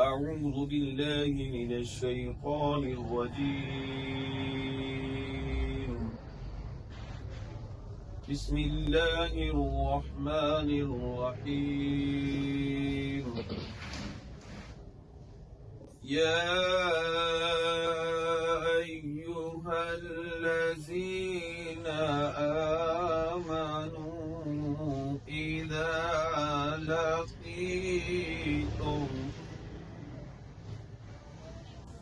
أعوذ بالله من الشيطان الرجيم. بسم الله الرحمن الرحيم. يا أيها الذين آمنوا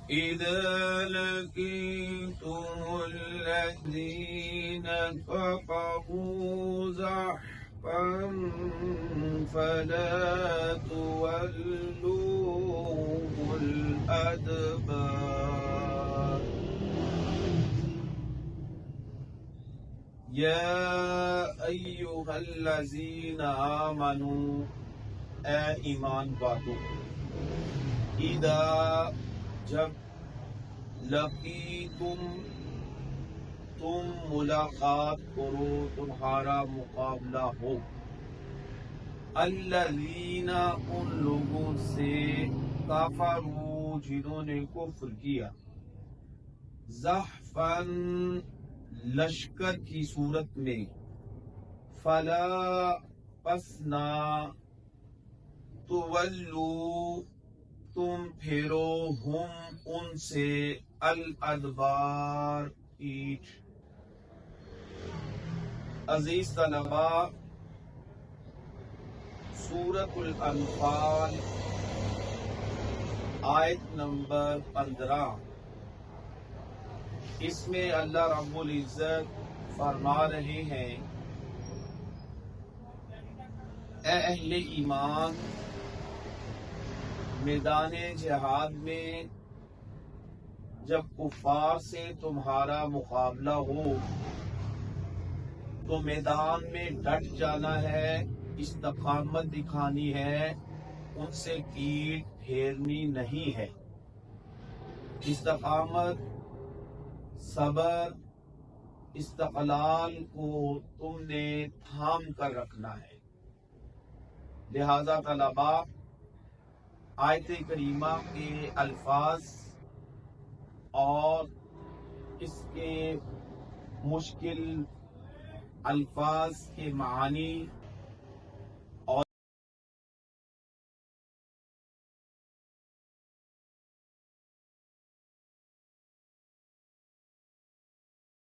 إذا لقيتم الذين كفروا زحفا فلا تولوهم الأدبار. یا ایھا الذین آمنوا، اے ایمان والو، اذا جب لقیتم تم ملاقات کرو، تمہارا مقابلہ ہو، الذین ان لوگوں سے، کفروا جنہوں نے کفر کیا، زحفاً لشکر کی صورت میں، فلا پس نہ، تولو تم پھیرو، ہم ان سے، الادبار پیٹھ۔ عزیز طلباء، سورۃ الانفال آیت نمبر 15، اس میں اللہ رب العزت فرما رہے ہیں، اے اہل ایمان، میدان جہاد میں جب کفار سے تمہارا مقابلہ ہو تو میدان میں ڈٹ جانا ہے، استقامت دکھانی ہے، ان سے پیٹھ پھیرنی نہیں ہے۔ استقامت، صبر، استقلال کو تم نے تھام کر رکھنا ہے۔ لہذا طلباء، آیت کریمہ کے الفاظ اور اس کے مشکل الفاظ کے معانی